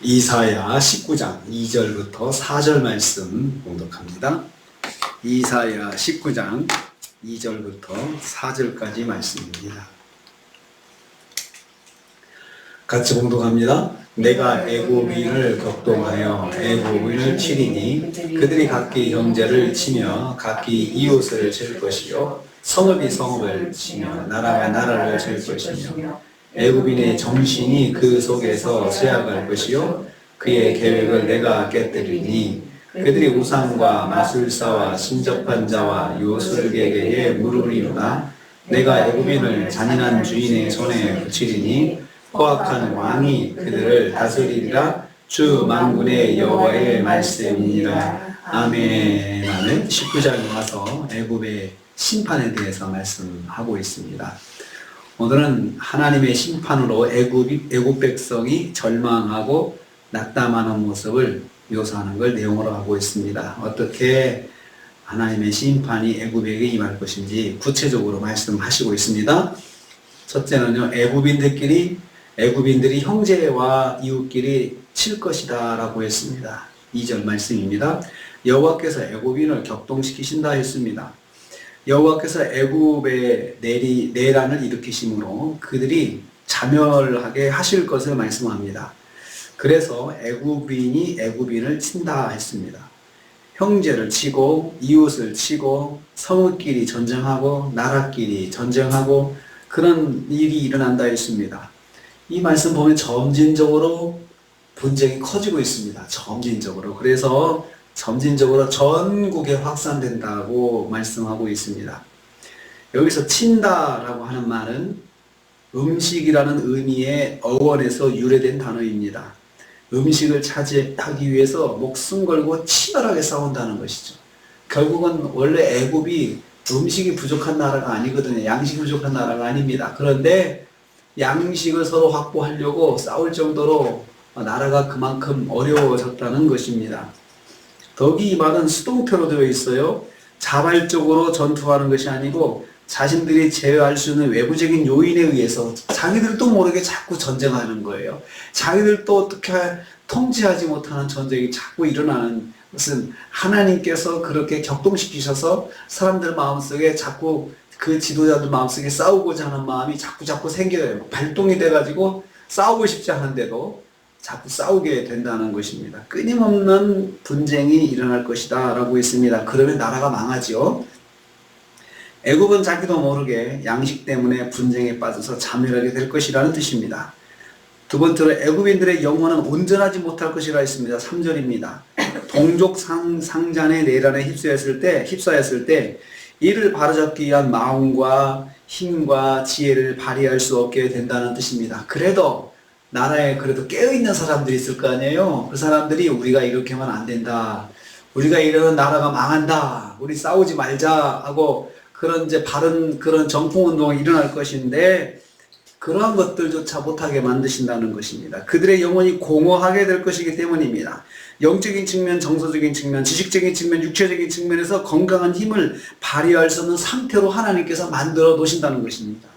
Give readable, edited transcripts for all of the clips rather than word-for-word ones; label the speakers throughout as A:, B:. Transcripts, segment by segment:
A: 이사야 19장 2절부터 4절 말씀 봉독합니다. 이사야 19장 2절부터 4절까지 말씀입니다. 같이 봉독합니다. 내가 애굽인을 격동하여 애굽인을 치리니 그들이 각기 형제를 치며 각기 이웃을 칠 것이요 성읍이 성읍을 치며 나라가 나라를 칠 것이며 애굽인의 정신이 그 속에서 쇠약할 것이요 그의 계획을 내가 깨뜨리니 그들이 우상과 마술사와 신접한 자와 요술객에게 무릎이로다. 내가 애굽인을 잔인한 주인의 손에 붙이리니 포악한 왕이 그들을 다스리리라. 주 만군의 여호와의 말씀이니라. 아멘. 아멘. 19장에 와서 애굽의 심판에 대해서 말씀하고 있습니다. 오늘은 하나님의 심판으로 애굽 백성이 절망하고 낙담하는 모습을 묘사하는 걸 내용으로 하고 있습니다. 어떻게 하나님의 심판이 애굽에게 임할 것인지 구체적으로 말씀하시고 있습니다. 첫째는요, 애굽인들이 형제와 이웃끼리 칠 것이다 라고 했습니다. 2절 말씀입니다. 여호와께서 애굽인을 격동시키신다 했습니다. 여호와께서 애굽에 내란을 일으키심으로 그들이 자멸하게 하실 것을 말씀합니다. 그래서 애굽인이 애굽인을 친다 했습니다. 형제를 치고 이웃을 치고 성읍끼리 전쟁하고 나라끼리 전쟁하고 그런 일이 일어난다 했습니다. 이 말씀 보면 점진적으로 분쟁이 커지고 있습니다. 점진적으로. 그래서 점진적으로 전국에 확산된다고 말씀하고 있습니다. 여기서 친다라고 하는 말은 음식이라는 의미의 어원에서 유래된 단어입니다. 음식을 차지하기 위해서 목숨 걸고 치열하게 싸운다는 것이죠. 결국은 원래 애굽이 음식이 부족한 나라가 아니거든요. 양식이 부족한 나라가 아닙니다. 그런데 양식을 서로 확보하려고 싸울 정도로 나라가 그만큼 어려워졌다는 것입니다. 더욱이 이 말은 수동태로 되어 있어요. 자발적으로 전투하는 것이 아니고 자신들이 제어할 수 있는 외부적인 요인에 의해서 자기들도 모르게 자꾸 전쟁하는 거예요. 자기들도 어떻게 통제하지 못하는 전쟁이 자꾸 일어나는 것은 하나님께서 그렇게 격동시키셔서 사람들 마음속에 자꾸 그 지도자들 마음속에 싸우고자 하는 마음이 자꾸 생겨요. 발동이 돼가지고 싸우고 싶지 않은데도 자꾸 싸우게 된다는 것입니다. 끊임없는 분쟁이 일어날 것이다 라고 했습니다. 그러면 나라가 망하지요. 애굽은 자기도 모르게 양식 때문에 분쟁에 빠져서 자멸하게 될 것이라는 뜻입니다. 두 번째로 애굽인들의 영혼은 온전하지 못할 것이라 했습니다. 3절입니다. 동족 상잔의 내란에 휩싸였을 때 이를 바로잡기 위한 마음과 힘과 지혜를 발휘할 수 없게 된다는 뜻입니다. 그래도 나라에 깨어있는 사람들이 있을 거 아니에요. 그 사람들이 우리가 이렇게 하면 안 된다. 우리가 이러면 나라가 망한다. 우리 싸우지 말자 하고 그런 바른 그런 정풍운동이 일어날 것인데 그러한 것들조차 못하게 만드신다는 것입니다. 그들의 영혼이 공허하게 될 것이기 때문입니다. 영적인 측면, 정서적인 측면, 지식적인 측면, 육체적인 측면에서 건강한 힘을 발휘할 수 없는 상태로 하나님께서 만들어 놓으신다는 것입니다.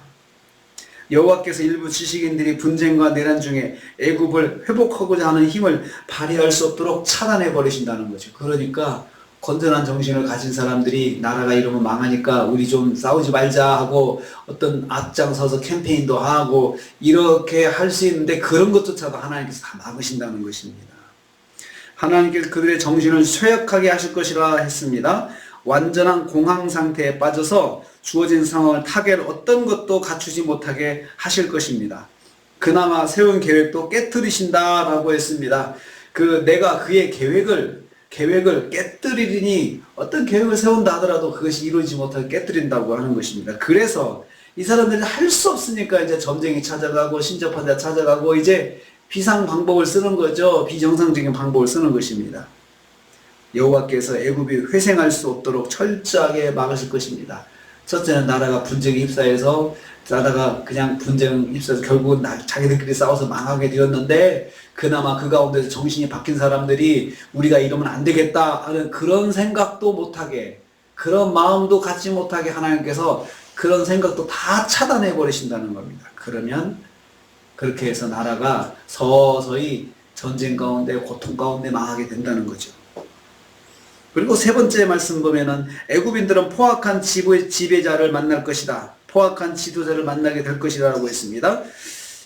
A: 여호와께서 일부 지식인들이 분쟁과 내란 중에 애굽을 회복하고자 하는 힘을 발휘할 수 없도록 차단해 버리신다는 거죠. 그러니까 건전한 정신을 가진 사람들이 나라가 이러면 망하니까 우리 좀 싸우지 말자 하고 어떤 앞장서서 캠페인도 하고 이렇게 할 수 있는데 그런 것조차도 하나님께서 다 막으신다는 것입니다. 하나님께서 그들의 정신을 쇠약하게 하실 것이라 했습니다. 완전한 공황 상태에 빠져서 주어진 상황을 타개할 어떤 것도 갖추지 못하게 하실 것입니다. 그나마 세운 계획도 깨뜨리신다라고 했습니다. 내가 그의 계획을 깨뜨리니 어떤 계획을 세운다 하더라도 그것이 이루어지지 못하게 깨뜨린다고 하는 것입니다. 그래서 이 사람들이 할 수 없으니까 이제 점쟁이 찾아가고 신접한 자 찾아가고 이제 비상 방법을 쓰는 거죠. 비정상적인 방법을 쓰는 것입니다. 여호와께서 애굽이 회생할 수 없도록 철저하게 막으실 것입니다. 첫째는 나라가 분쟁에 휩싸여서 나라가 그냥 분쟁에 휩싸여서 결국은 자기들끼리 싸워서 망하게 되었는데 그나마 그 가운데서 정신이 바뀐 사람들이 우리가 이러면 안 되겠다 하는 그런 생각도 못하게 그런 마음도 갖지 못하게 하나님께서 그런 생각도 다 차단해 버리신다는 겁니다. 그러면 그렇게 해서 나라가 서서히 전쟁 가운데 고통 가운데 망하게 된다는 거죠. 그리고 세 번째 말씀 보면은 애굽인들은 포악한 지배자를 만날 것이다. 포악한 지도자를 만나게 될 것이라고 했습니다.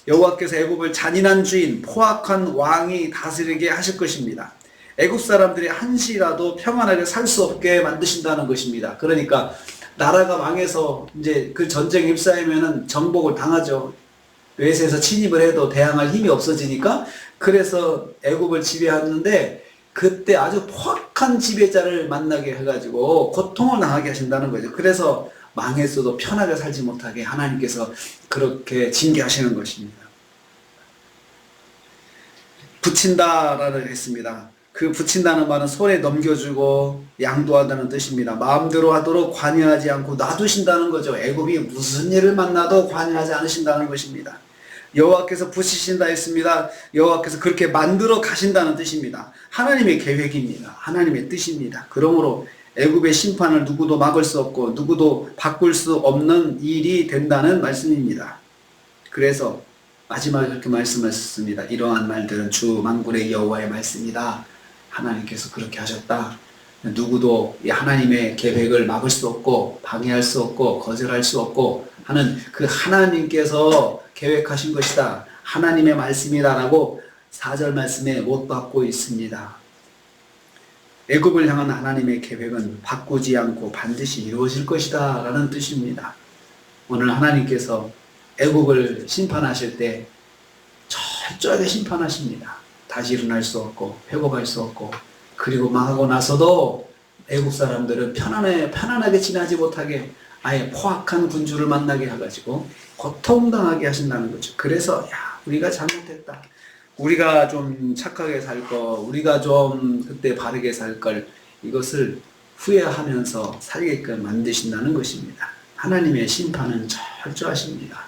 A: 여호와께서 애굽을 잔인한 주인, 포악한 왕이 다스리게 하실 것입니다. 애굽 사람들이 한시라도 평안하게 살 수 없게 만드신다는 것입니다. 그러니까 나라가 망해서 이제 그 전쟁에 휩싸이면은 정복을 당하죠. 외세에서 침입을 해도 대항할 힘이 없어지니까 그래서 애굽을 지배하는데 그때 아주 포악한 지배자를 만나게 해가지고 고통을 당하게 하신다는 거죠. 그래서 망했어도 편하게 살지 못하게 하나님께서 그렇게 징계하시는 것입니다. 붙인다라고 했습니다. 그 붙인다는 말은 손에 넘겨주고 양도한다는 뜻입니다. 마음대로 하도록 관여하지 않고 놔두신다는 거죠. 애굽이 무슨 일을 만나도 관여하지 않으신다는 것입니다. 여호와께서 붙이신다 했습니다. 여호와께서 그렇게 만들어 가신다는 뜻입니다. 하나님의 계획입니다. 하나님의 뜻입니다. 그러므로 애굽의 심판을 누구도 막을 수 없고 누구도 바꿀 수 없는 일이 된다는 말씀입니다. 그래서 마지막에 그렇게 말씀하셨습니다. 이러한 말들은 주 만군의 여호와의 말씀이다. 하나님께서 그렇게 하셨다. 누구도 하나님의 계획을 막을 수 없고 방해할 수 없고 거절할 수 없고 하는 그 하나님께서 계획하신 것이다. 하나님의 말씀이다라고 4절 말씀에 못 받고 있습니다. 애굽을 향한 하나님의 계획은 바꾸지 않고 반드시 이루어질 것이다 라는 뜻입니다. 오늘 하나님께서 애굽을 심판하실 때 철저하게 심판하십니다. 다시 일어날 수 없고 회복할 수 없고 그리고 망하고 나서도 애국 사람들은 편안하게 지나지 못하게 아예 포악한 군주를 만나게 해가지고 고통당하게 하신다는 거죠. 그래서 우리가 잘못했다. 우리가 좀 착하게 살 거, 우리가 좀 그때 바르게 살 걸 이것을 후회하면서 살게끔 만드신다는 것입니다. 하나님의 심판은 철저하십니다.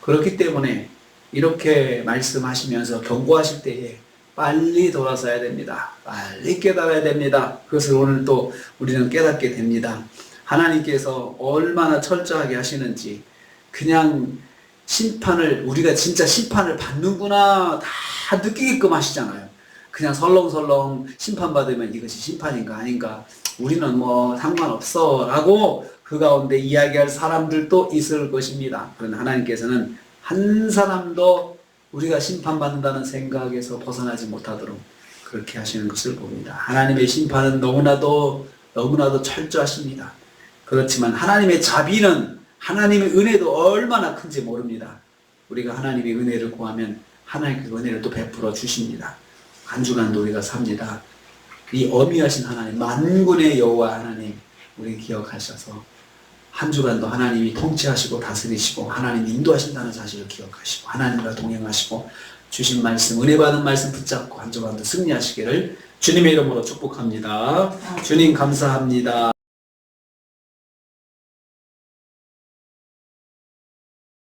A: 그렇기 때문에 이렇게 말씀하시면서 경고하실 때에 빨리 돌아서야 됩니다. 빨리 깨달아야 됩니다. 그것을 오늘 또 우리는 깨닫게 됩니다. 하나님께서 얼마나 철저하게 하시는지 그냥 심판을 우리가 진짜 심판을 받는구나 다 느끼게끔 하시잖아요. 그냥 설렁설렁 심판받으면 이것이 심판인가 아닌가 우리는 뭐 상관없어 라고 그 가운데 이야기할 사람들도 있을 것입니다. 그러나 하나님께서는 한 사람도 우리가 심판받는다는 생각에서 벗어나지 못하도록 그렇게 하시는 것을 봅니다. 하나님의 심판은 너무나도 철저하십니다. 그렇지만 하나님의 자비는 하나님의 은혜도 얼마나 큰지 모릅니다. 우리가 하나님의 은혜를 구하면 하나님의 은혜를 또 베풀어 주십니다. 한 주간도 우리가 삽니다. 이 어미하신 하나님, 만군의 여호와 하나님 우리 기억하셔서 한 주간도 하나님이 통치하시고 다스리시고 하나님이 인도하신다는 사실을 기억하시고 하나님과 동행하시고 주신 말씀, 은혜 받은 말씀 붙잡고 한 주간도 승리하시기를 주님의 이름으로 축복합니다. 주님 감사합니다.